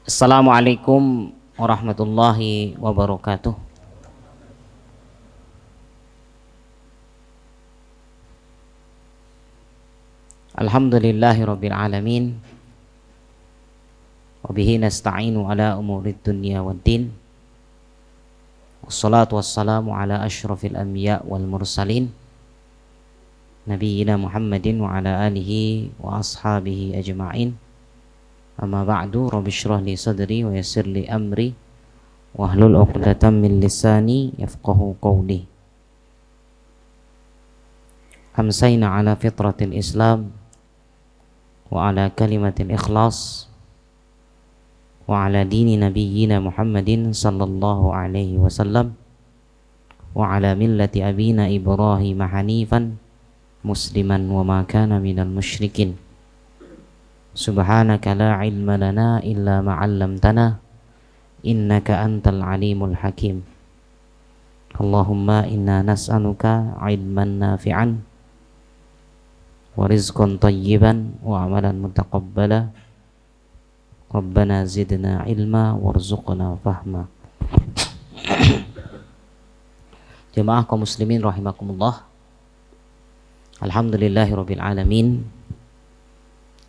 Assalamualaikum warahmatullahi wabarakatuh. Alhamdulillahi rabbil alamin. Wabihi nasta'inu ala umurid dunya waddin. Wassalatu wassalamu ala ashrafil anbiya wal mursalin, Nabiyyina Muhammadin wa ala alihi wa ashabihi ajma'in. Amma ba'du, rabbi shrah li sadri wa yassir li amri wahlul 'uqdatam min lisani yafqahu qawli. Amsayna ala fitratil Islam wa ala kalimatil ikhlas wa ala dini nabiyyina Muhammadin sallallahu alaihi wasallam wa ala millati abina Ibrahim hanifan musliman wa ma kana minal musyrikin. Subhanaka la ilma lana illa ma 'allamtana innaka antal alimul hakim. Allahumma inna nas'aluka ilman nafi'an wa rizqan tayyiban wa amalan mutaqabbala. Rabbana zidna ilma warzuqna fahma. Jemaah kaum muslimin rahimakumullah. Alhamdulillahirabbil alamin.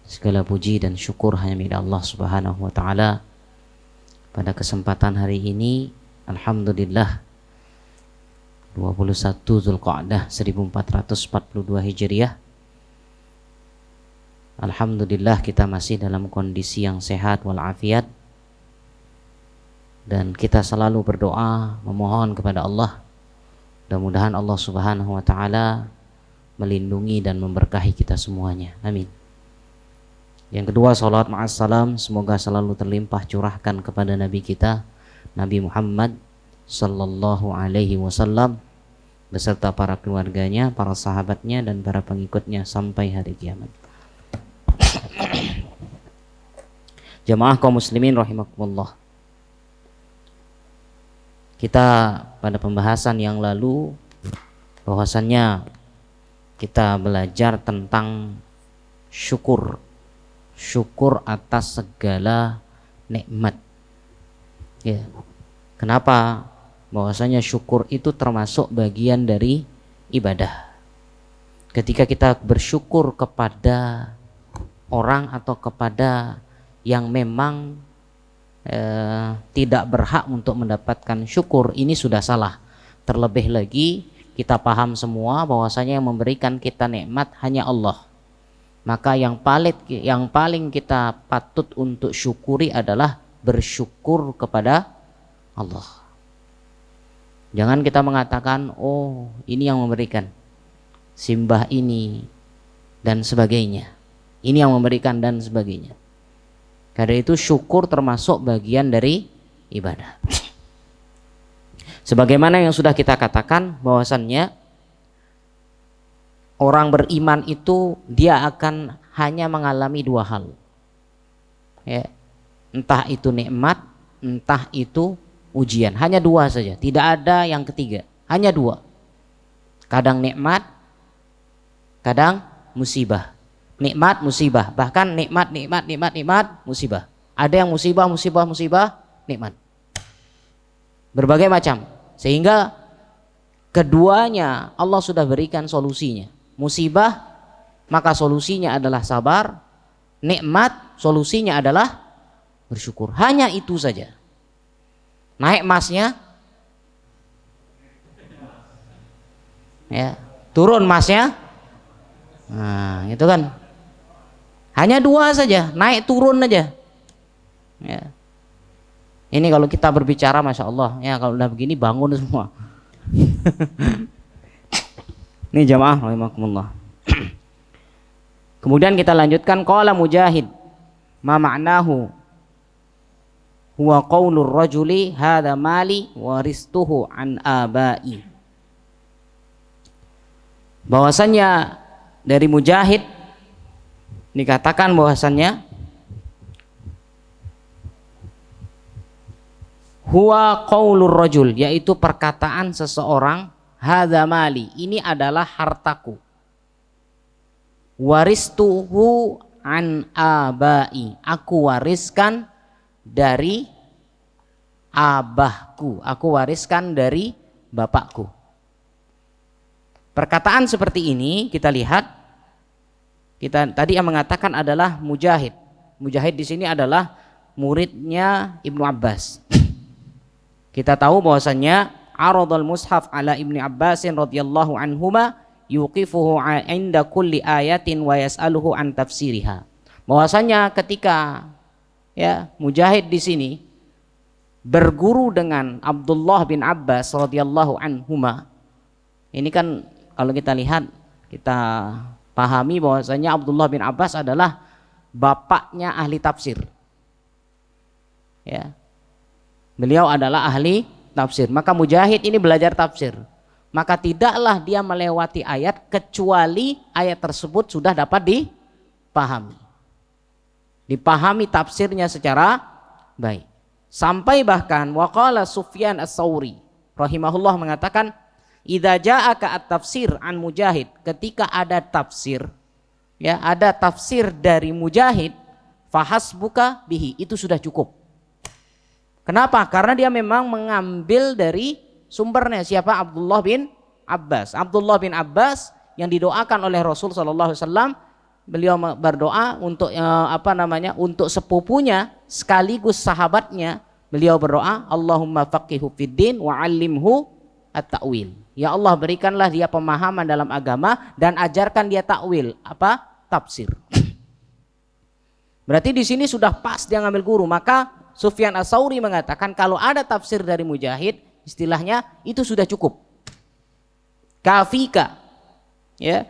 Segala puji dan syukur hanya milik Allah Subhanahu wa taala. Pada kesempatan hari ini, alhamdulillah 21 Zulqa'dah 1442 Hijriah. Alhamdulillah kita masih dalam kondisi yang sehat walafiat, dan kita selalu berdoa memohon kepada Allah, mudah-mudahan Allah Subhanahu wa taala melindungi dan memberkahi kita semuanya. Amin. Yang kedua, salawat ma'assalam semoga selalu terlimpah curahkan kepada Nabi kita, Nabi Muhammad sallallahu alaihi wasallam, beserta para keluarganya, para sahabatnya, dan para pengikutnya sampai hari kiamat. Jemaah kaum muslimin rahimakumullah. Kita pada pembahasan yang lalu bahwasannya kita belajar tentang syukur atas segala nikmat. Ya. Kenapa? Bahwasanya syukur itu termasuk bagian dari ibadah. Ketika kita bersyukur kepada orang atau kepada yang memang tidak berhak untuk mendapatkan syukur, ini sudah salah. Terlebih lagi kita paham semua bahwasanya yang memberikan kita nikmat hanya Allah. Maka yang paling kita patut untuk syukuri adalah bersyukur kepada Allah. Jangan kita mengatakan, oh ini yang memberikan, simbah ini dan sebagainya, ini yang memberikan dan sebagainya. Karena itu syukur termasuk bagian dari ibadah. Sebagaimana yang sudah kita katakan bahwasannya orang beriman itu dia akan hanya mengalami dua hal. Ya, entah itu nikmat, entah itu ujian. Hanya dua saja, tidak ada yang ketiga. Hanya dua. Kadang nikmat, kadang musibah. Nikmat, musibah. Bahkan nikmat, musibah. Ada yang musibah, nikmat. Berbagai macam. Sehingga keduanya Allah sudah berikan solusinya. Musibah, maka solusinya adalah sabar. Nikmat, solusinya adalah bersyukur. Hanya itu saja. Naik masnya, ya, turun masnya. Nah, itu kan. Hanya dua saja, naik turun aja. Ya. Ini kalau kita berbicara, masya Allah, ya kalau udah begini bangun semua. Ini jamaah rahimakumullah. Kemudian kita lanjutkan, qala Mujahid, ma ma'nahu huwa qaulur rajuli hadza mali waristuhu an abai. Bahwasanya dari Mujahid dikatakan bahwasannya huwa qaulur rajul, yaitu perkataan seseorang, hadza mali, ini adalah hartaku, waristuhu an abai, aku wariskan dari abahku, aku wariskan dari bapakku. Perkataan seperti ini kita lihat, kita tadi yang mengatakan adalah Mujahid. Mujahid di sini adalah muridnya Ibnu Abbas. Kita tahu bahwasannya aradul mushaf ala Ibnu Abbasin radhiyallahu anhuma yuqifuhu 'inda kulli ayatin wa yas'aluhu an tafsiriha. Bahwasanya ketika ya Mujahid di sini berguru dengan Abdullah bin Abbas radhiyallahu anhuma, ini kan kalau kita lihat, kita pahami bahwasanya Abdullah bin Abbas adalah bapaknya ahli tafsir. Ya. Beliau adalah ahli tafsir. Maka Mujahid ini belajar tafsir. Maka tidaklah dia melewati ayat kecuali ayat tersebut sudah dapat dipahami. Dipahami tafsirnya secara baik. Sampai bahkan waqala Sufyan Ats-Tsauri rahimahullah mengatakan, idza ja'aka at-tafsir an Mujahid, ketika ada tafsir, ya ada tafsir dari Mujahid, fahasbuka bihi, itu sudah cukup. Kenapa? Karena dia memang mengambil dari sumbernya siapa? Abdullah bin Abbas. Abdullah bin Abbas yang didoakan oleh Rasul sallallahu alaihi wasallam, beliau berdoa untuk untuk sepupunya sekaligus sahabatnya, beliau berdoa, Allahumma faqihu fid din wa 'allimhu at-ta'wil. Ya Allah, berikanlah dia pemahaman dalam agama dan ajarkan dia takwil, tafsir. Berarti di sini sudah pas dia ngambil guru. Maka Sufyan Ats-Tsauri mengatakan kalau ada tafsir dari Mujahid, istilahnya itu sudah cukup. Kafika. Ya.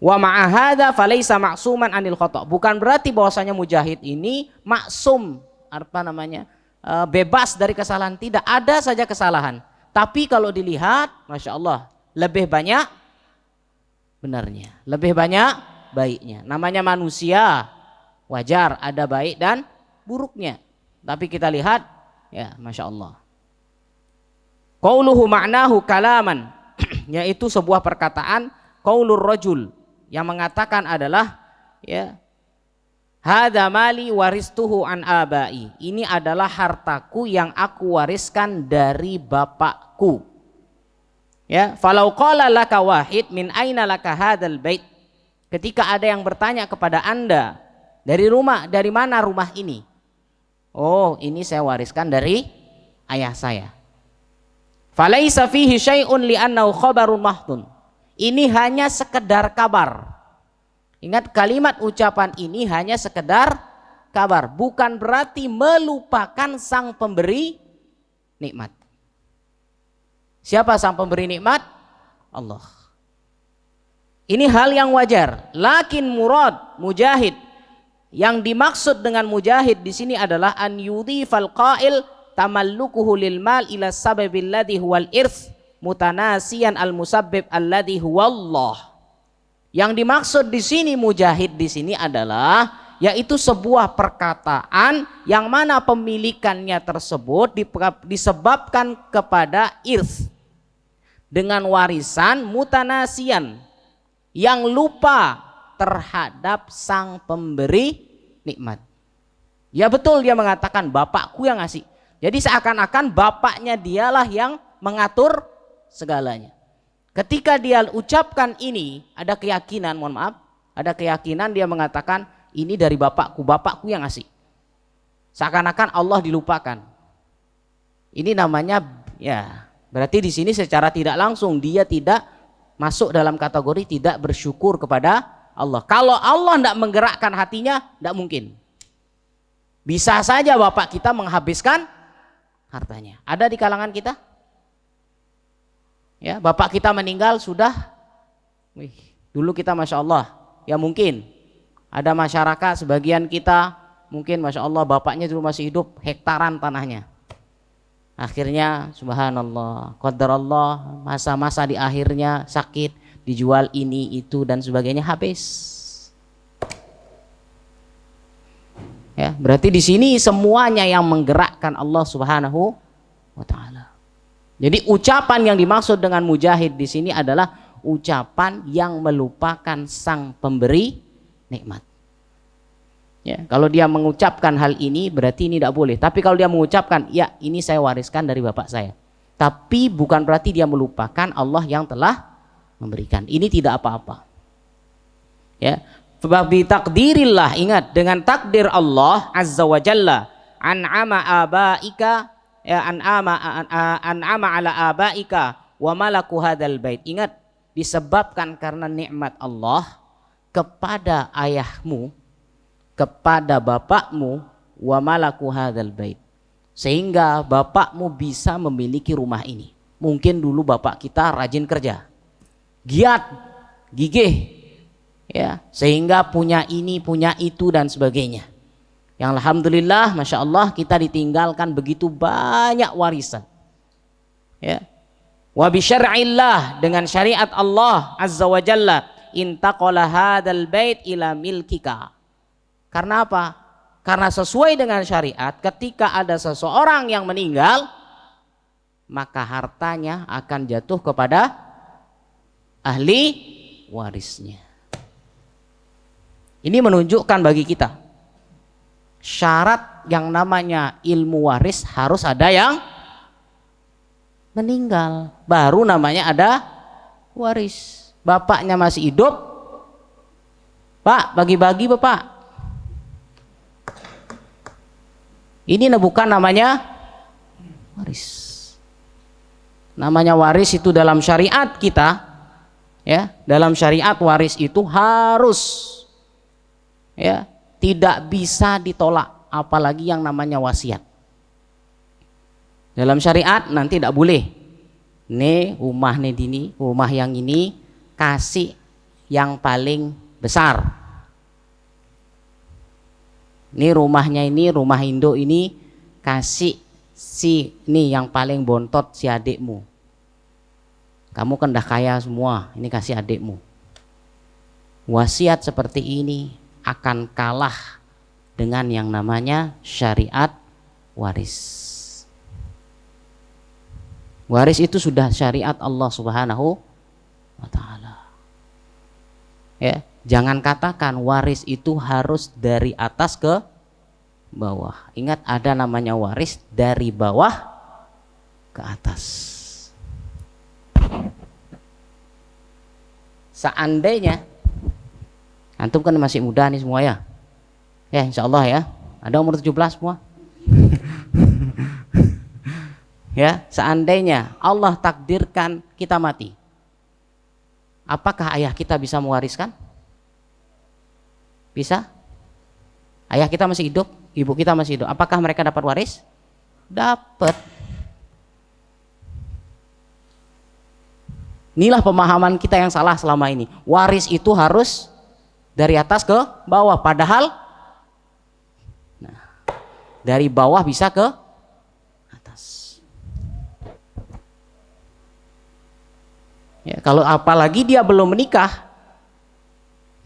Wa ma'a hadza falaysa ma'suman 'anil khata'. Bukan berarti bahwasanya Mujahid ini maksum, bebas dari kesalahan, tidak, ada saja kesalahan. Tapi kalau dilihat, Masya Allah, lebih banyak benarnya, lebih banyak baiknya. Namanya manusia, wajar ada baik dan buruknya. Tapi kita lihat, ya Masya Allah. Qauluhu ma'nahu kalaman, yaitu sebuah perkataan, qaulur rajul, yang mengatakan adalah, ya, hadza mali waristuhu an abai, ini adalah hartaku yang aku wariskan dari bapakku. Ya, falau qala laka wahid min aina laka hadzal bait, ketika ada yang bertanya kepada Anda, dari mana rumah ini? Oh, ini saya wariskan dari ayah saya. Falaisa fihi syai'un li'annahu khabarun mahdun, ini hanya sekedar kabar. Ingat, kalimat ucapan ini hanya sekedar kabar, bukan berarti melupakan sang pemberi nikmat. Siapa sang pemberi nikmat? Allah. Ini hal yang wajar. Lakin murad Mujahid, yang dimaksud dengan Mujahid di sini adalah an yudhifal qail tamallukuhu lil mal ila sababil ladzi huwal irth mutanasiyan al musabbib alladzi huwallah. Yang dimaksud di sini Mujahid di sini adalah yaitu sebuah perkataan yang mana pemilikannya tersebut disebabkan kepada irth, dengan warisan mutanasian, yang lupa terhadap sang pemberi nikmat. Ya betul, dia mengatakan bapakku yang ngasih. Jadi seakan-akan bapaknya dialah yang mengatur segalanya. Ketika dia ucapkan ini, ada keyakinan, ada keyakinan dia mengatakan ini dari bapakku yang ngasih. Seakan-akan Allah dilupakan. Ini namanya, ya, berarti di sini secara tidak langsung dia tidak masuk dalam kategori tidak bersyukur kepada Allah. Kalau Allah tidak menggerakkan hatinya, tidak mungkin. Bisa saja bapak kita menghabiskan hartanya. Ada di kalangan kita? Ya, bapak kita meninggal sudah, dulu kita Masya Allah, ya mungkin ada masyarakat sebagian kita mungkin Masya Allah bapaknya dulu masih hidup, hektaran tanahnya. Akhirnya subhanallah, qadarallah, masa-masa di akhirnya sakit, dijual ini itu dan sebagainya, habis. Ya, berarti di sini semuanya yang menggerakkan Allah Subhanahu wa taala. Jadi ucapan yang dimaksud dengan Mujahid di sini adalah ucapan yang melupakan sang pemberi nikmat. Ya, kalau dia mengucapkan hal ini berarti ini tidak boleh. Tapi kalau dia mengucapkan, ya ini saya wariskan dari bapak saya. Tapi bukan berarti dia melupakan Allah yang telah memberikan. Ini tidak apa-apa. Ya, babi takdirillah, ingat dengan takdir Allah azza wa jalla, an'ama abaika, ya an'ama ala abaika wa malaku hadzal bait. Ingat, disebabkan karena nikmat Allah kepada ayahmu, kepada bapakmu, wa malaku hadzal bait, sehingga bapakmu bisa memiliki rumah ini. Mungkin dulu bapak kita rajin kerja, giat, gigih, ya, sehingga punya ini, punya itu dan sebagainya. Yang alhamdulillah, masya Allah, kita ditinggalkan begitu banyak warisan. Ya, wa bi syar'illah, dengan syariat Allah azza wa jalla, intaqala hadzal bait ila milkika. Karena apa? Karena sesuai dengan syariat, ketika ada seseorang yang meninggal, maka hartanya akan jatuh kepada ahli warisnya. Ini menunjukkan bagi kita syarat yang namanya ilmu waris harus ada yang meninggal, baru namanya ada waris. Bapaknya masih hidup, Pak, bagi-bagi Bapak. Ini bukan namanya waris. Namanya waris itu dalam syariat kita, ya, dalam syariat waris itu harus, ya, tidak bisa ditolak, apalagi yang namanya wasiat. Dalam syariat nanti tidak boleh. Nih rumah nih dini, rumah yang ini kasih yang paling besar. Ini rumahnya ini, rumah Indo ini kasih si ini yang paling bontot si adikmu. Kamu kan dah kaya semua, ini kasih adikmu. Wasiat seperti ini akan kalah dengan yang namanya syariat waris. Waris itu sudah syariat Allah Subhanahu wa ta'ala. Ya, jangan katakan waris itu harus dari atas ke bawah. Ingat, ada namanya waris dari bawah ke atas. Seandainya antum kan masih muda nih semua ya. Ya, insya Allah ya. Ada umur 17 semua. Ya, seandainya Allah takdirkan kita mati, apakah ayah kita bisa mewariskan? Bisa? Ayah kita masih hidup, ibu kita masih hidup. Apakah mereka dapat waris? Dapat. Inilah pemahaman kita yang salah selama ini. Waris itu harus dari atas ke bawah, padahal dari bawah bisa ke atas. Ya, kalau apalagi dia belum menikah,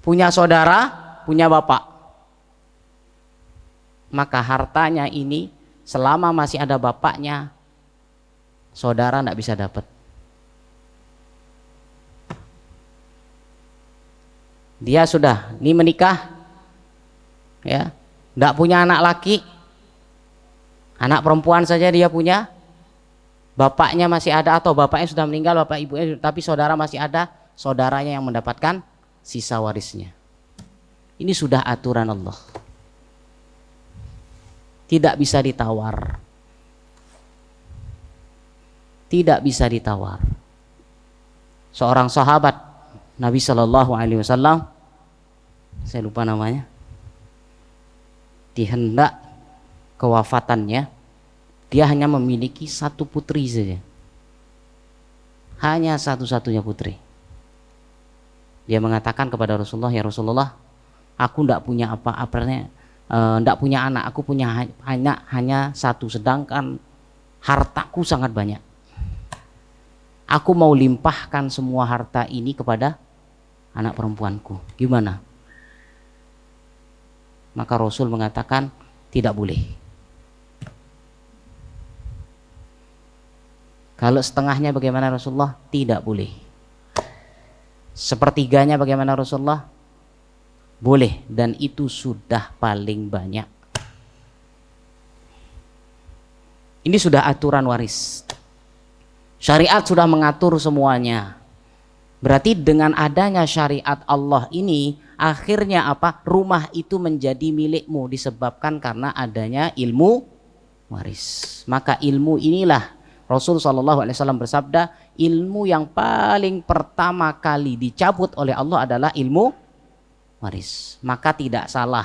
punya saudara, punya bapak, maka hartanya ini selama masih ada bapaknya, saudara tidak bisa dapat. Dia sudah ini menikah, ya, tidak punya anak laki, anak perempuan saja dia punya, bapaknya masih ada atau bapaknya sudah meninggal, bapak ibunya, tapi saudara masih ada, saudaranya yang mendapatkan sisa warisnya. Ini sudah aturan Allah, tidak bisa ditawar, tidak bisa ditawar. Seorang sahabat Nabi Shallallahu Alaihi Wasallam, saya lupa namanya, di hendak kewafatannya, dia hanya memiliki satu putri saja, hanya satu-satunya putri. Dia mengatakan kepada Rasulullah, ya Rasulullah, aku tidak punya apa-apanya, tidak punya anak, aku punya anak hanya satu, sedangkan hartaku sangat banyak. Aku mau limpahkan semua harta ini kepada anak perempuanku. Gimana? Maka Rasul mengatakan tidak boleh. Kalau setengahnya bagaimana Rasulullah? Tidak boleh. Sepertiganya bagaimana Rasulullah? Boleh, dan itu sudah paling banyak. Ini sudah aturan waris. Syariat sudah mengatur semuanya. Berarti dengan adanya syariat Allah ini, akhirnya apa? Rumah itu menjadi milikmu disebabkan karena adanya ilmu waris. Maka ilmu inilah Rasul SAW bersabda, ilmu yang paling pertama kali dicabut oleh Allah adalah ilmu waris. Maka tidak salah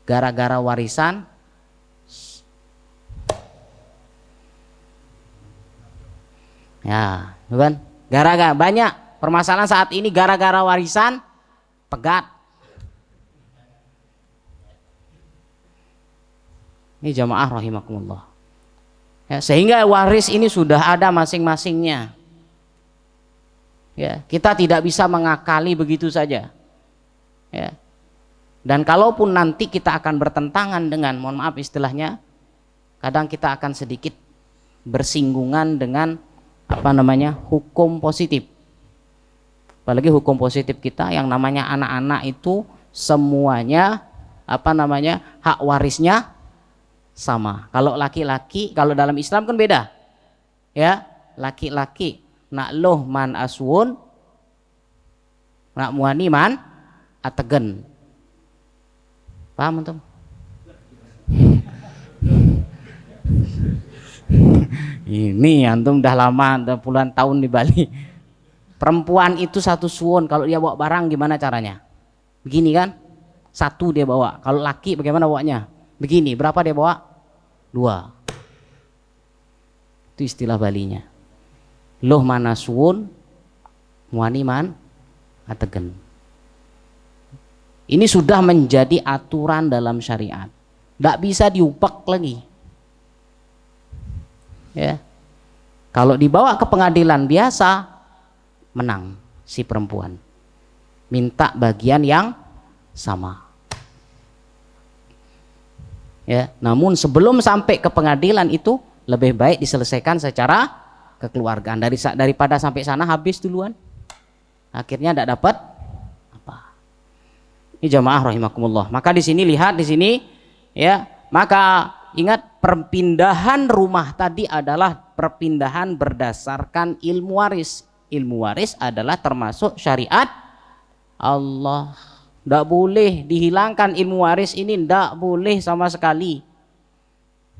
gara-gara warisan ya, bukan? Gara-gara banyak permasalahan saat ini gara-gara warisan pegat. Ini jamaah rahimakumullah. Ya, sehingga waris ini sudah ada masing-masingnya. Ya, kita tidak bisa mengakali begitu saja. Ya. Dan kalaupun nanti kita akan bertentangan dengan, mohon maaf istilahnya, kadang kita akan sedikit bersinggungan dengan hukum positif. Apalagi hukum positif kita yang namanya anak-anak itu semuanya hak warisnya sama. Kalau laki-laki, kalau dalam Islam kan beda. Ya, laki-laki nak loh man aswun, nak muani man ategen. Paham antum? Ini antum udah lama, udah puluhan tahun di Bali. Perempuan itu satu suwon, kalau dia bawa barang gimana caranya? Begini kan? Satu dia bawa. Kalau laki bagaimana bawanya? Begini, berapa dia bawa? 2. Itu istilah Balinya. Loh mana suwon, muani man ategen. Ini sudah menjadi aturan dalam syariat. Tidak bisa diubah lagi. Ya. Kalau dibawa ke pengadilan biasa, menang si perempuan. Minta bagian yang sama. Ya, namun sebelum sampai ke pengadilan itu lebih baik diselesaikan secara kekeluargaan daripada sampai sana habis duluan. Akhirnya tidak dapat apa. Ini jamaah rahimakumullah. Maka di sini lihat di sini ya, maka ingat perpindahan rumah tadi adalah perpindahan berdasarkan ilmu waris. Ilmu waris adalah termasuk syariat Allah. Tidak boleh dihilangkan ilmu waris ini, tidak boleh sama sekali.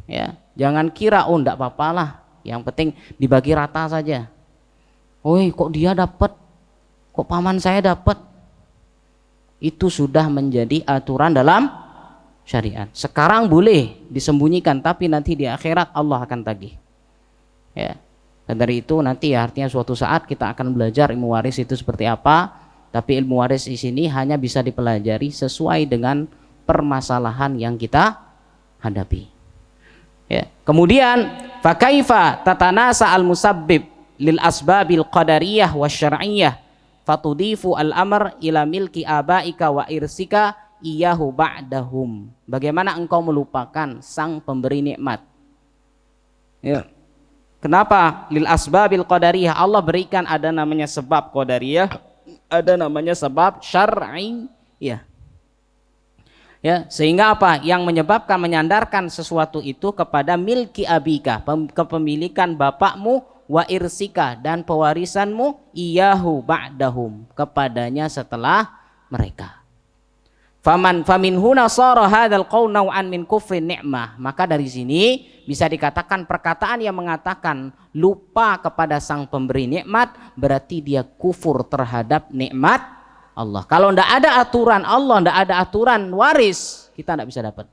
Ya, jangan kira tidak apa-apalah, yang penting dibagi rata saja. Woi, kok dia dapat, kok paman saya dapat? Itu sudah menjadi aturan dalam syariat. Sekarang boleh disembunyikan, tapi nanti di akhirat Allah akan tagih. Ya. Dan dari itu nanti ya, artinya suatu saat kita akan belajar ilmu waris itu seperti apa. Tapi ilmu waris di sini hanya bisa dipelajari sesuai dengan permasalahan yang kita hadapi. Ya. Kemudian fakaifa tatanasa al-musabbib lil asbabil qadariyah wasyar'iyyah fatudifu al-amr ila milki abaika wa irsika iyahu ba'dahum. Bagaimana engkau melupakan sang pemberi nikmat? Ya. Kenapa lil asbabil qadariyah? Allah berikan ada namanya sebab qadariyah, ada namanya sebab syar'iyah. Ya, sehingga apa? Yang menyebabkan menyandarkan sesuatu itu kepada milki abika, kepemilikan bapakmu, wa irsika, dan pewarisanmu, iyahu ba'dahum, kepadanya setelah mereka. Famin huna sara hadzal qaul naw'an min kufrin ni'mah. Maka dari sini bisa dikatakan perkataan yang mengatakan lupa kepada sang pemberi nikmat berarti dia kufur terhadap nikmat Allah. Kalau tidak ada aturan Allah, tidak ada aturan waris, kita tidak bisa dapat.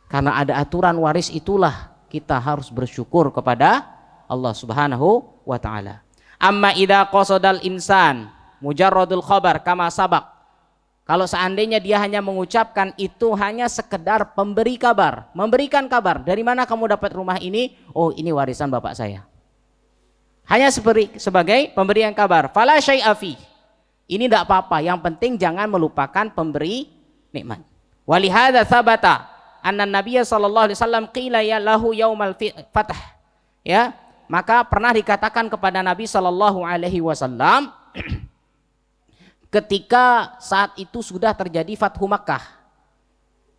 Karena ada aturan waris itulah kita harus bersyukur kepada Allah Subhanahu wa taala. Amma idza qasadal insan mujarradul khabar kama sabaq. Kalau seandainya dia hanya mengucapkan itu hanya sekedar pemberi kabar, memberikan kabar, dari mana kamu dapat rumah ini? Oh, ini warisan bapak saya. Hanya sebagai pemberian kabar. Fala syai'a fi. Ini tidak apa-apa, yang penting jangan melupakan pemberi nikmat. Walihada thabata anna Nabiya sallallahu alaihi wasallam qila ya lahu yaumal fath. Ya, maka pernah dikatakan kepada Nabi sallallahu alaihi wasallam ketika saat itu sudah terjadi Fathu Makkah.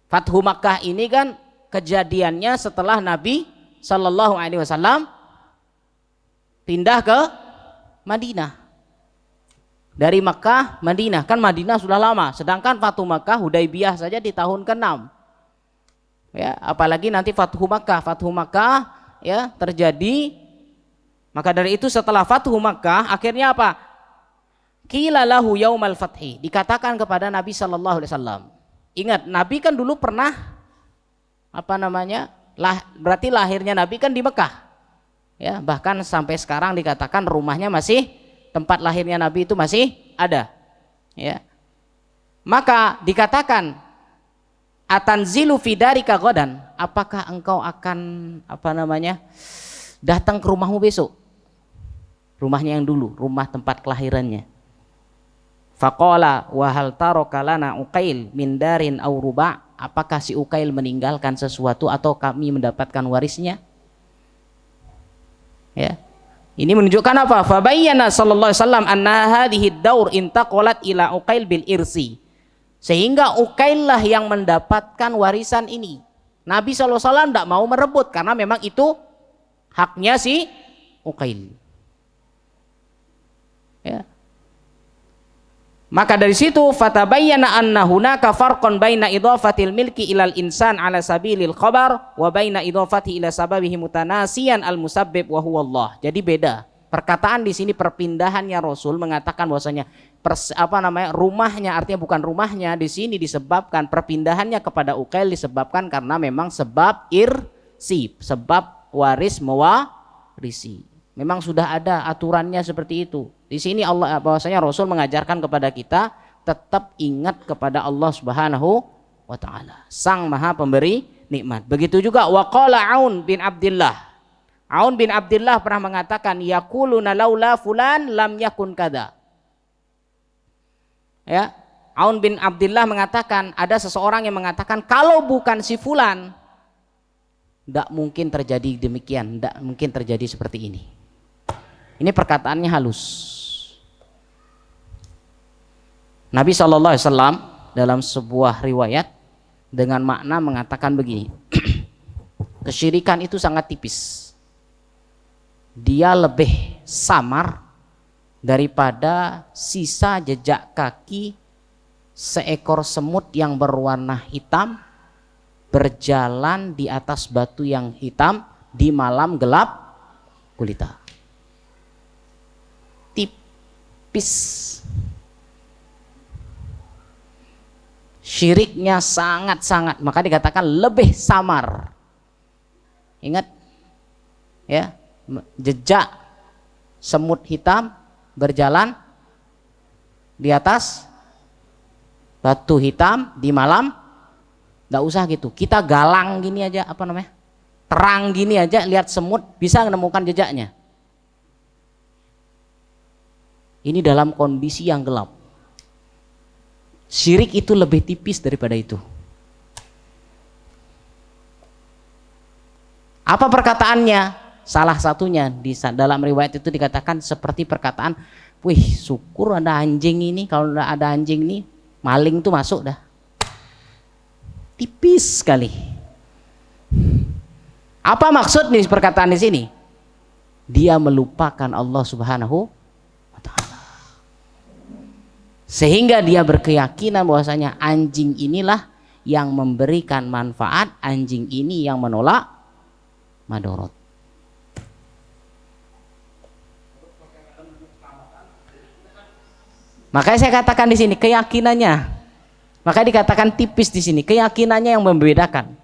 Fathu Makkah ini kan kejadiannya setelah Nabi Shallallahu Alaihi Wasallam pindah ke Madinah. Dari Makkah Madinah, kan Madinah sudah lama, sedangkan Fathu Makkah Hudaybiyah saja di tahun ke-6. Ya, apalagi nanti Fathu Makkah. Fathu Makkah ya terjadi, maka dari itu setelah Fathu Makkah akhirnya apa? Qila lahu yaumal fathi, dikatakan kepada Nabi Shallallahu Alaihi Wasallam. Ingat, Nabi kan dulu pernah berarti lahirnya Nabi kan di Mekah. Ya, bahkan sampai sekarang dikatakan rumahnya masih, tempat lahirnya Nabi itu masih ada. Ya. Maka dikatakan atanzilu fi darika ghadan, apakah engkau akan datang ke rumahmu besok? Rumahnya yang dulu, rumah tempat kelahirannya. Faqala wa hal taraka lana Uqail min darin aw ruba', apakah si Uqail meninggalkan sesuatu atau kami mendapatkan warisnya? Ya. Ini menunjukkan apa? Fa bayyana sallallahu alaihi wasallam anna hadhihi daur intaqalat ila Uqail bil irsi. Sehingga Uqail lah yang mendapatkan warisan ini. Nabi sallallahu alaihi wasallam tidak mau merebut karena memang itu haknya si Uqail. Ya. Maka dari situ fatabayyana anna hunaka farqan baina idhafatil milki ilal insan ala sabilil khabar wa baina idhafati ila sababihi mutanasiyan al musabbib wa huwa Allah. Jadi beda. Perkataan di sini perpindahannya Rasul mengatakan bahwasanya rumahnya, artinya bukan rumahnya di sini disebabkan perpindahannya kepada Uqail disebabkan karena memang sebab irsi, sebab waris mewarisi. Memang sudah ada aturannya seperti itu. Di sini Allah bahwasanya Rasul mengajarkan kepada kita tetap ingat kepada Allah Subhanahu wa taala, Sang Maha Pemberi nikmat. Begitu juga waqala Aun bin Abdullah. Aun bin Abdullah pernah mengatakan yaquluna laula fulan lam yakun kada. Ya, Aun bin Abdullah mengatakan, ada seseorang yang mengatakan kalau bukan si fulan tidak mungkin terjadi demikian, tidak mungkin terjadi seperti ini. Ini perkataannya halus. Nabi SAW dalam sebuah riwayat dengan makna mengatakan begini, kesyirikan itu sangat tipis. Dia lebih samar daripada sisa jejak kaki seekor semut yang berwarna hitam berjalan di atas batu yang hitam di malam gelap gulita. Tipis. Syiriknya sangat-sangat, maka dikatakan lebih samar. Ingat ya, jejak semut hitam berjalan di atas batu hitam di malam, nggak usah gitu, kita galang gini aja, terang gini aja, lihat semut bisa menemukan jejaknya. Ini dalam kondisi yang gelap. Syirik itu lebih tipis daripada itu. Apa perkataannya? Salah satunya di dalam riwayat itu dikatakan seperti perkataan, wih syukur ada anjing ini, kalau ada anjing ini maling tuh masuk dah. Tipis sekali. Apa maksud nih perkataan di sini? Dia melupakan Allah Subhanahu wa taala. Sehingga dia berkeyakinan bahwasanya anjing inilah yang memberikan manfaat, anjing ini yang menolak madorot. Makanya saya katakan di sini keyakinannya. Makanya dikatakan tipis di sini, keyakinannya yang membedakan.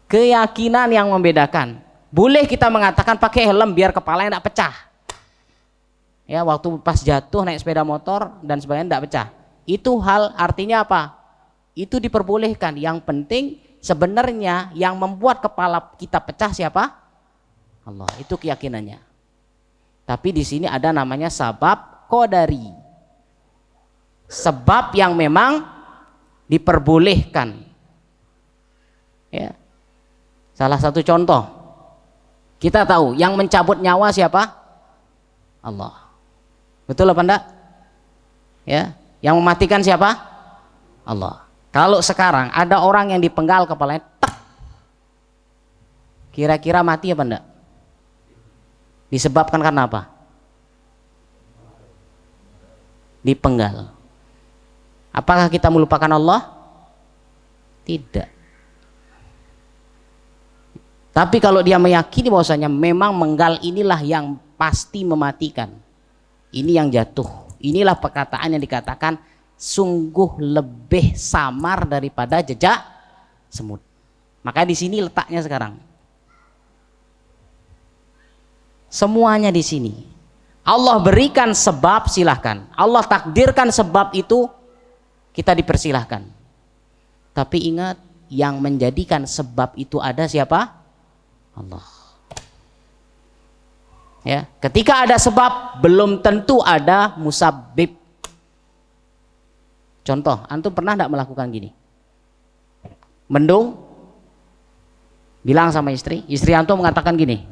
Keyakinan yang membedakan. Boleh kita mengatakan pakai helm biar kepalanya tidak pecah. Ya, waktu pas jatuh naik sepeda motor dan sebagainya tidak pecah. Itu hal artinya apa? Itu diperbolehkan. Yang penting sebenarnya yang membuat kepala kita pecah siapa? Allah. Itu keyakinannya. Tapi di sini ada namanya sabab qadari. Sebab yang memang diperbolehkan. Ya. Salah satu contoh. Kita tahu yang mencabut nyawa siapa? Allah. Betul apa enggak? Ya, yang mematikan siapa? Allah. Kalau sekarang ada orang yang dipenggal kepalanya, tek, kira-kira mati apa enggak? Disebabkan karena apa? Dipenggal. Apakah kita melupakan Allah? Tidak. Tapi kalau dia meyakini bahwasanya memang menggal inilah yang pasti mematikan, ini yang jatuh, inilah perkataan yang dikatakan sungguh lebih samar daripada jejak semut. Maka di sini letaknya sekarang. Semuanya di sini. Allah berikan sebab, silahkan. Allah takdirkan sebab itu, kita dipersilahkan. Tapi ingat, yang menjadikan sebab itu ada siapa? Allah. Ya, ketika ada sebab, belum tentu ada musabbib. Contoh, antum pernah tidak melakukan gini? Mendung, bilang sama istri antum mengatakan gini,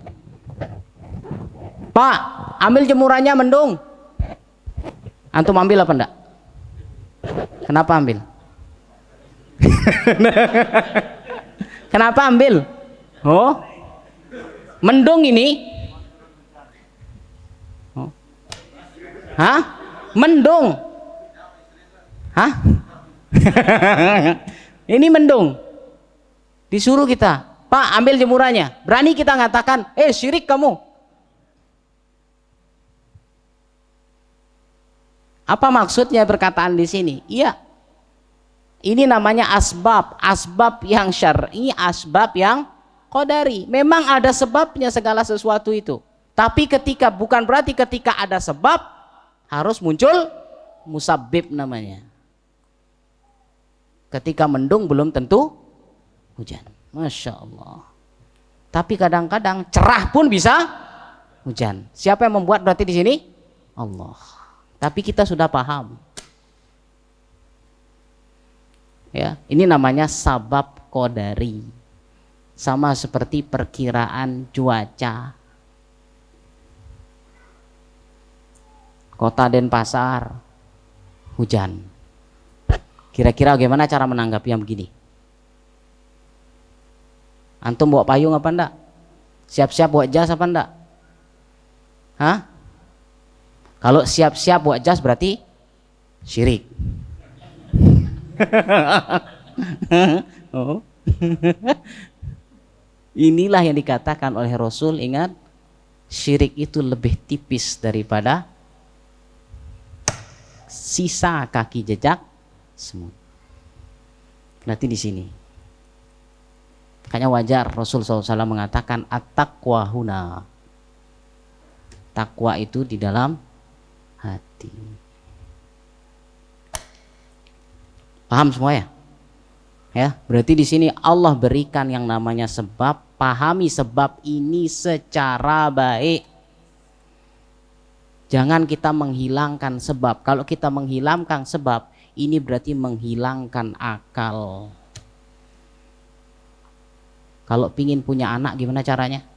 Pak, ambil jemurannya mendung. Antum ambil apa enggak? Kenapa ambil? Kenapa ambil? Oh, mendung ini. Oh. Hah? Mendung. Hah? Ini mendung. Disuruh kita, Pak, ambil jemurannya. Berani kita mengatakan, syirik kamu. Apa maksudnya perkataan di sini? Iya. Ini namanya asbab, asbab yang syar'i, asbab yang qadari. Memang ada sebabnya segala sesuatu itu. Tapi bukan berarti ketika ada sebab harus muncul musabbib namanya. Ketika mendung belum tentu hujan. Masya Allah. Tapi kadang-kadang cerah pun bisa hujan. Siapa yang membuat berarti di sini? Allah. Tapi kita sudah paham. Ya, ini namanya sabab qadari. Sama seperti perkiraan cuaca. Kota Denpasar hujan. Kira-kira bagaimana cara menanggapi yang begini? Antum bawa payung apa enggak? Siap-siap bawa jas apa enggak? Hah? Kalau siap-siap bawa jas berarti syirik. Oh. Inilah yang dikatakan oleh Rasul, ingat, syirik itu lebih tipis daripada sisa kaki jejak semut. Berarti di sini. Makanya wajar Rasul SAW mengatakan at-taqwa huna. Takwa itu di dalam hati. Paham semua ya? Ya, berarti di sini Allah berikan yang namanya sebab, pahami sebab ini secara baik. Jangan kita menghilangkan sebab. Kalau kita menghilangkan sebab, ini berarti menghilangkan akal. Kalau pingin punya anak gimana caranya?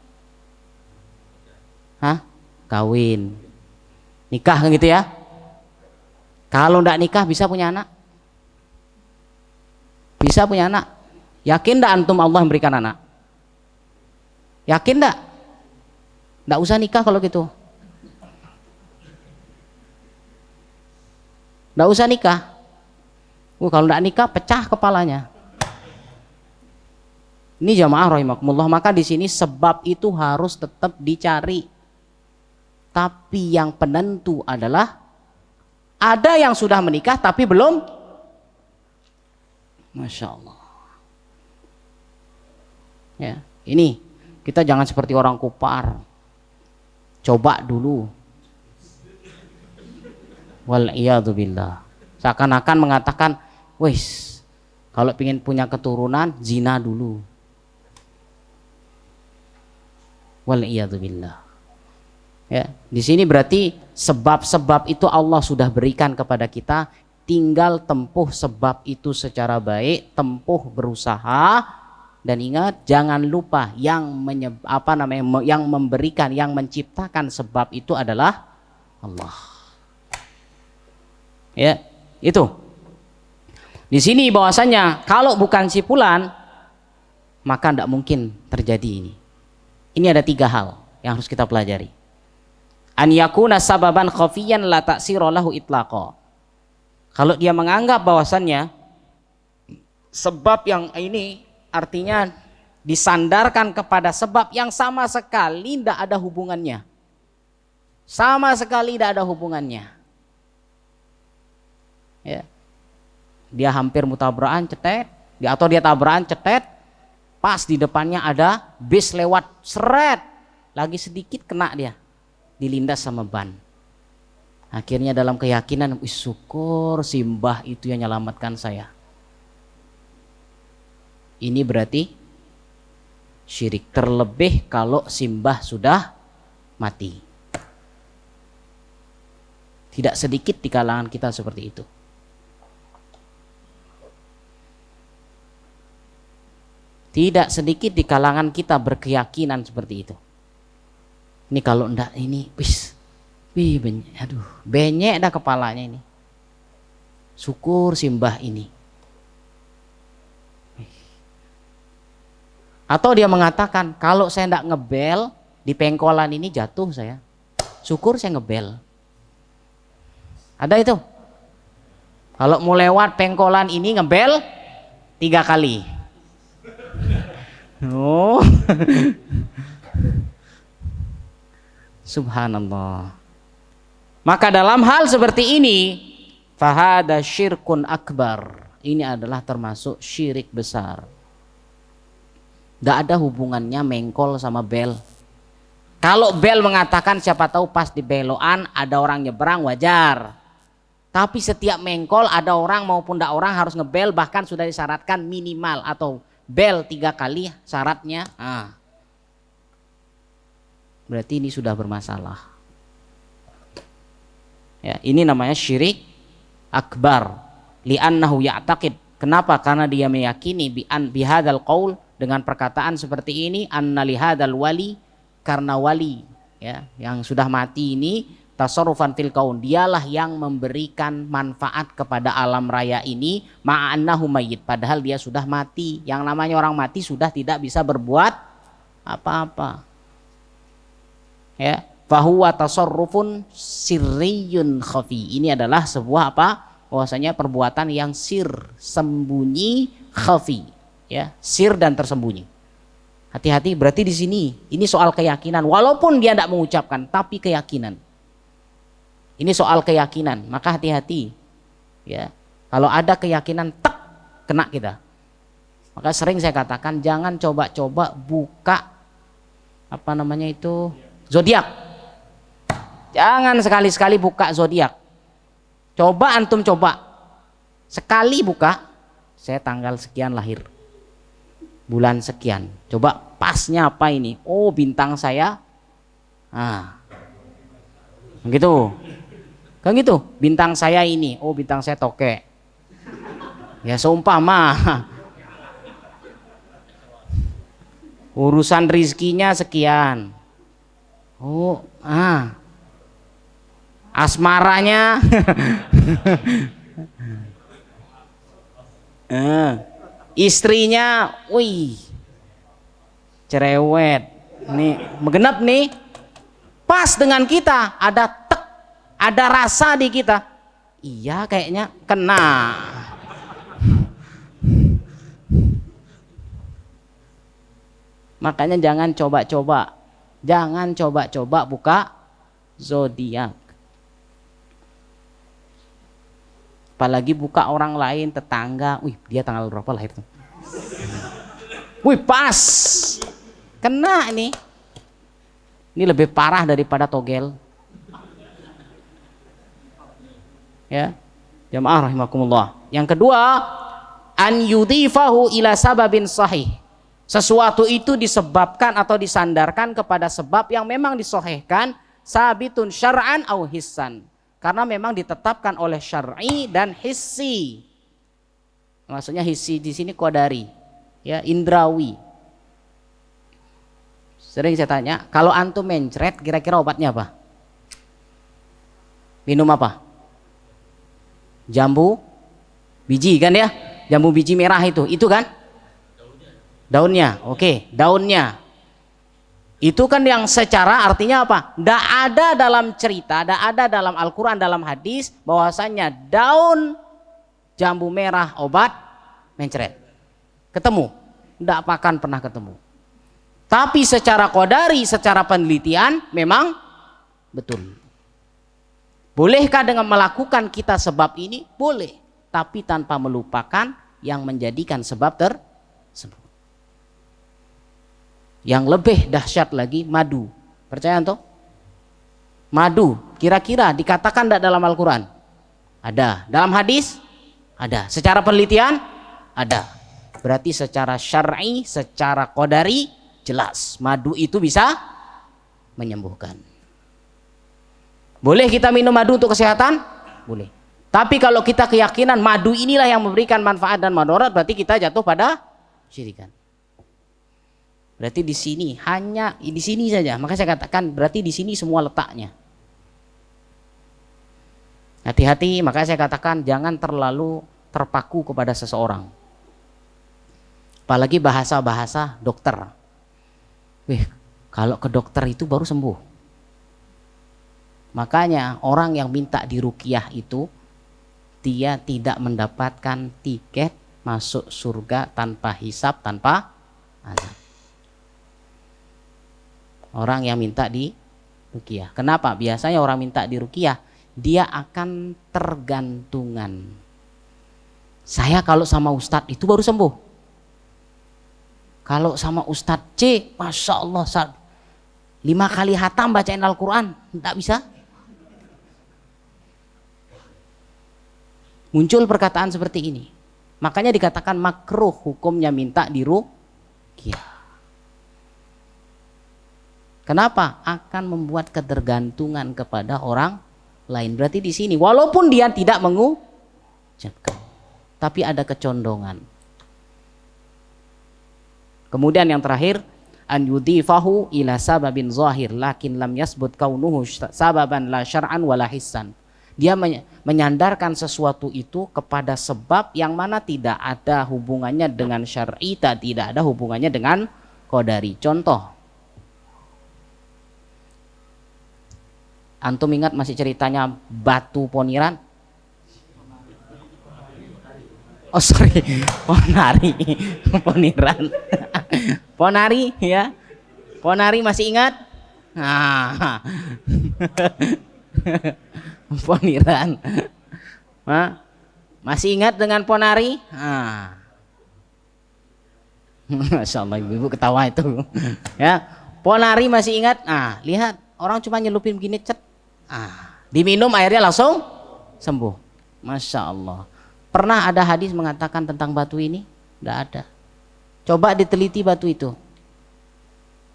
Hah? Kawin. Nikah kan gitu ya? Kalau enggak nikah bisa punya anak? Bisa punya anak. Yakin enggak antum Allah memberikan anak? Yakin enggak? Enggak usah nikah kalau gitu. Enggak usah nikah. Kalau enggak nikah pecah kepalanya. Ini jamaah rahimakumullah. Maka di sini sebab itu harus tetap dicari. Tapi yang penentu adalah ada yang sudah menikah tapi belum. Masya Allah. Ya, ini kita jangan seperti orang kupar. Coba dulu. Wal'iyadzubillah. Seakan-akan mengatakan, wis, kalau ingin punya keturunan, zina dulu. Wal'iyadzubillah. Ya, di sini berarti sebab-sebab itu Allah sudah berikan kepada kita, tinggal tempuh sebab itu secara baik, tempuh berusaha, dan ingat jangan lupa yang yang memberikan, yang menciptakan sebab itu adalah Allah. Ya, itu. Di sini bahwasanya kalau bukan si fulan maka tidak mungkin terjadi ini. Ini ada 3 hal yang harus kita pelajari. An yakuna sababan khafiyan la ta'sira lahu itlaqa. Kalau dia menganggap bahwasannya sebab yang ini artinya disandarkan kepada sebab yang sama sekali tidak ada hubungannya. Sama sekali tidak ada hubungannya. Ya. Dia hampir mutabrakan cetet, atau dia tabrakan cetet, pas di depannya ada bis lewat seret, lagi sedikit kena dia, dilindas sama ban. Akhirnya dalam keyakinan, syukur si mbah itu yang menyelamatkan saya. Ini berarti syirik, terlebih kalau si mbah sudah mati. Tidak sedikit di kalangan kita seperti itu. Tidak sedikit di kalangan kita berkeyakinan seperti itu. Ini kalau enggak ini, benyek dah kepalanya ini. Syukur simbah ini. Atau dia mengatakan, kalau saya enggak ngebel di pengkolan ini jatuh saya. Syukur saya ngebel. Ada itu. Kalau mau lewat pengkolan ini ngebel 3 kali. Oh. Subhanallah. Maka dalam hal seperti ini, fahada syirkun akbar. Ini adalah termasuk syirik besar. Gak ada hubungannya mengkol sama bel. Kalau bel mengatakan siapa tahu pas di belokan ada orang nyebrang wajar. Tapi setiap mengkol ada orang maupun tidak orang harus ngebel, bahkan sudah disyaratkan minimal atau bel 3 kali syaratnya. Berarti ini sudah bermasalah. Ya, ini namanya syirik akbar. Li'annahu ya'taqid. Kenapa? Karena dia meyakini bihadzal qaul, dengan perkataan seperti ini, anna lihadzal wali, karena wali ya yang sudah mati ini tasarrufan fil kaun, dialah yang memberikan manfaat kepada alam raya ini, ma'annahu mayyit, padahal dia sudah mati. Yang namanya orang mati sudah tidak bisa berbuat apa-apa. Ya, fahuwa tasarrufun sirriyun khafi. Ini adalah sebuah apa? Bahwasanya perbuatan yang sir, sembunyi, khafi, ya, sir dan tersembunyi. Hati-hati, berarti di sini ini soal keyakinan, walaupun dia tidak mengucapkan, tapi keyakinan. Ini soal keyakinan, maka hati-hati. Ya, kalau ada keyakinan tek kena kita. Maka sering saya katakan jangan coba-coba buka apa namanya itu zodiak. Jangan sekali-sekali buka zodiak. Coba antum coba sekali buka, saya tanggal sekian lahir, bulan sekian. Coba pasnya apa ini? Oh bintang saya, gitu. Kan gitu, bintang saya ini, oh bintang saya toke. Ya seumpama. Urusan rizkinya sekian. Oh, asmaranya. Istrinya, wih, cerewet. Nih, menggenap nih. Pas dengan kita, ada rasa di kita, iya kayaknya kena. Makanya jangan coba-coba buka zodiak, apalagi buka orang lain, tetangga. Wih, dia tanggal berapa lahir tuh? Wih, pas kena ini lebih parah daripada togel. Ya, jamaah rahimakumullah. Yang kedua, an yudhifahu ila sababin sahih. Sesuatu itu disebabkan atau disandarkan kepada sebab yang memang disahihkan, sabitun syar'an au hissan. Karena memang ditetapkan oleh syar'i dan hissi. Maksudnya hissi di sini qadari, ya, indrawi. Sering saya tanya, kalau antum mencret kira-kira obatnya apa? Minum apa? Jambu biji kan ya? Jambu biji merah itu kan? Daunnya. Oke, daunnya. Itu kan yang secara artinya apa? Tidak ada dalam cerita, tidak ada dalam Al-Quran, dalam hadis bahwasanya daun jambu merah obat mencret. Ketemu? Tidak akan pernah ketemu. Tapi secara qadari, secara penelitian memang betul. Bolehkah dengan melakukan kita sebab ini? Boleh. Tapi tanpa melupakan yang menjadikan sebab tersebut. Yang lebih dahsyat lagi madu. Percaya enggak? Madu kira-kira dikatakan tidak dalam Al-Quran? Ada. Dalam hadis? Ada. Secara penelitian? Ada. Berarti secara syar'i, secara qadari jelas madu itu bisa menyembuhkan. Boleh kita minum madu untuk kesehatan? Boleh. Tapi kalau kita keyakinan madu inilah yang memberikan manfaat dan madarat, berarti kita jatuh pada syirikan. Berarti di sini hanya di sini saja. Maka saya katakan berarti di sini semua letaknya. Hati-hati, maka saya katakan jangan terlalu terpaku kepada seseorang. Apalagi bahasa-bahasa dokter. Kalau ke dokter itu baru sembuh. Makanya orang yang minta diruqyah itu dia tidak mendapatkan tiket masuk surga tanpa hisab, tanpa azab. Orang yang minta diruqyah. Kenapa? Biasanya orang minta diruqyah dia akan tergantungan. Saya kalau sama ustadz itu baru sembuh. Kalau sama ustadz C, Masya Allah 5 kali hatam bacain Al-Quran, tidak bisa. Muncul perkataan seperti ini. Makanya dikatakan makruh hukumnya minta diruqyah. Kenapa? Akan membuat ketergantungan kepada orang lain. Berarti di sini walaupun dia tidak mengucapkan, tapi ada kecondongan. Kemudian yang terakhir, an yudhifahu ila sababin zahir lakin lam yasbut kaunuhu sababan la syar'an wala hissan. Dia menyandarkan sesuatu itu kepada sebab yang mana tidak ada hubungannya dengan syar'i, tidak ada hubungannya dengan qadari. Contoh, antum ingat masih ceritanya batu poniran? Oh sorry, ponari, poniran, ponari ya, ponari masih ingat? Nah. Poniran, masih ingat dengan ponari? Masya Allah, ibu ketawa itu, ya. Ponari masih ingat? Lihat orang cuma nyelupin begini, cet, diminum airnya langsung sembuh. Masya Allah. Pernah ada hadis mengatakan tentang batu ini? Tidak ada. Coba diteliti batu itu,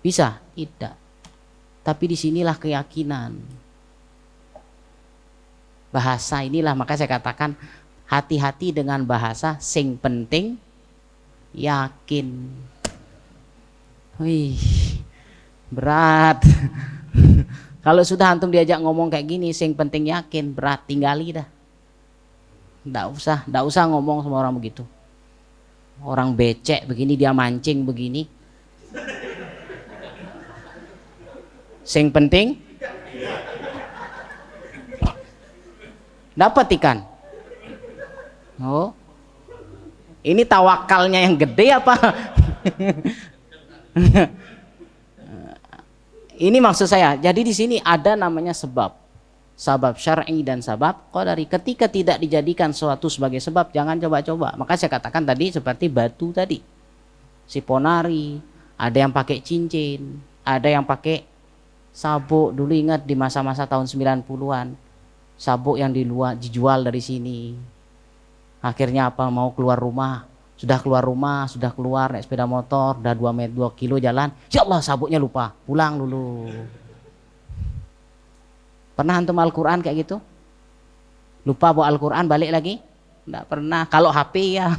bisa? Tidak. Tapi disinilah keyakinan. Bahasa inilah, maka saya katakan hati-hati dengan bahasa, sing penting yakin. Wih, berat. Kalau sudah antum diajak ngomong kayak gini, sing penting yakin, berat, tinggali dah. Nggak usah ngomong sama orang begitu. Orang becek begini dia mancing begini. Sing penting dapat ikan. Oh, ini tawakalnya yang gede apa? Ini maksud saya. Jadi di sini ada namanya sebab syar'i dan sebab qadari. Ketika tidak dijadikan suatu sebagai sebab, jangan coba-coba. Maka saya katakan tadi seperti batu tadi. Si ponari, ada yang pakai cincin, ada yang pakai sabuk. Dulu ingat di masa-masa tahun 90-an. Sabuk yang dijual dari sini. Akhirnya apa, mau keluar rumah, sudah keluar naik sepeda motor, udah 2 kilo jalan, ya Allah sabuknya lupa, pulang dulu. Pernah antum Al-Quran kayak gitu? Lupa bawa Al-Quran, balik lagi? Enggak pernah. Kalau HP ya.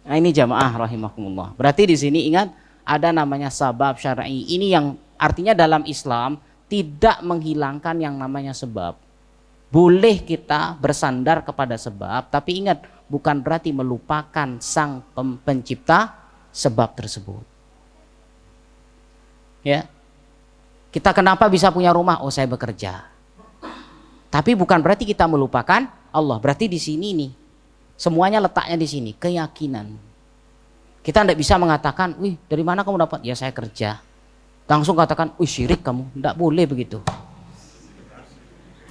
Nah ini jamaah rahimakumullah. Berarti di sini ingat ada namanya sabab syar'i. Ini yang artinya dalam Islam tidak menghilangkan yang namanya sebab. Boleh kita bersandar kepada sebab, tapi ingat bukan berarti melupakan sang pencipta sebab tersebut. Ya. Kita kenapa bisa punya rumah? Oh, saya bekerja. Tapi bukan berarti kita melupakan Allah. Berarti di sini nih. Semuanya letaknya di sini, keyakinan. Kita tidak bisa mengatakan, "Wih, dari mana kamu dapat?" "Ya, saya kerja." Langsung katakan, "Wih, syirik kamu." Tidak boleh begitu.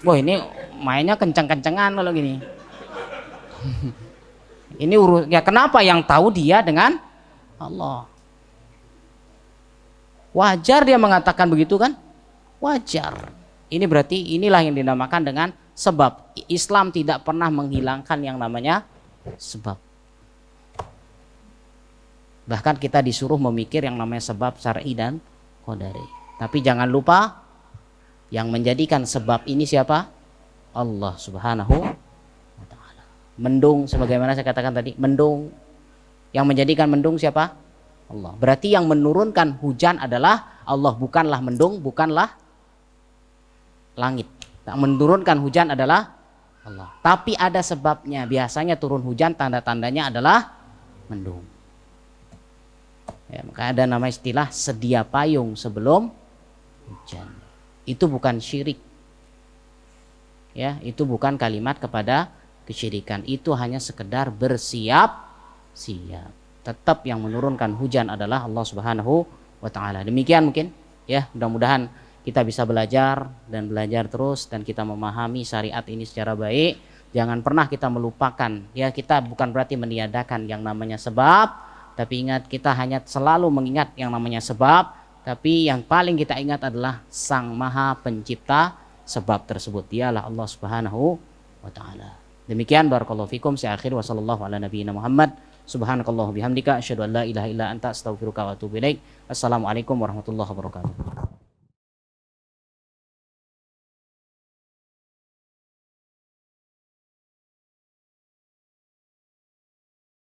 Wah, ini mainnya kencang-kencangan kalau gini. Ini ya kenapa? Yang tahu dia dengan Allah. Wajar dia mengatakan begitu kan? Wajar. Ini berarti inilah yang dinamakan dengan sebab. Islam tidak pernah menghilangkan yang namanya sebab. Bahkan kita disuruh memikir yang namanya sebab syar'i dan qadari. Tapi jangan lupa yang menjadikan sebab ini siapa? Allah Subhanahu wa taala. Mendung sebagaimana saya katakan tadi, mendung. Yang menjadikan mendung siapa? Allah. Berarti yang menurunkan hujan adalah Allah, bukanlah mendung, bukanlah langit. Yang menurunkan hujan adalah Allah. Tapi ada sebabnya. Biasanya turun hujan tanda-tandanya adalah mendung. Ya, maka ada nama istilah sedia payung sebelum hujan. Itu bukan syirik. Ya, itu bukan kalimat kepada kesyirikan. Itu hanya sekedar bersiap-siap. Tetap yang menurunkan hujan adalah Allah Subhanahu wa taala. Demikian mungkin ya, mudah-mudahan kita bisa belajar dan belajar terus dan kita memahami syariat ini secara baik. Jangan pernah kita melupakan, ya, kita bukan berarti meniadakan yang namanya sebab, tapi ingat kita hanya selalu mengingat yang namanya sebab, tapi yang paling kita ingat adalah Sang Maha Pencipta sebab tersebut, dialah Allah Subhanahu wa taala. Demikian barakallahu fikum. Saya akhir wa sallallahu ala nabiyina Muhammad. Subhanakallah bihamdika asyhadu an la ilaha illa anta astaghfiruka wa atubu ilaik. Assalamualaikum warahmatullahi wabarakatuh.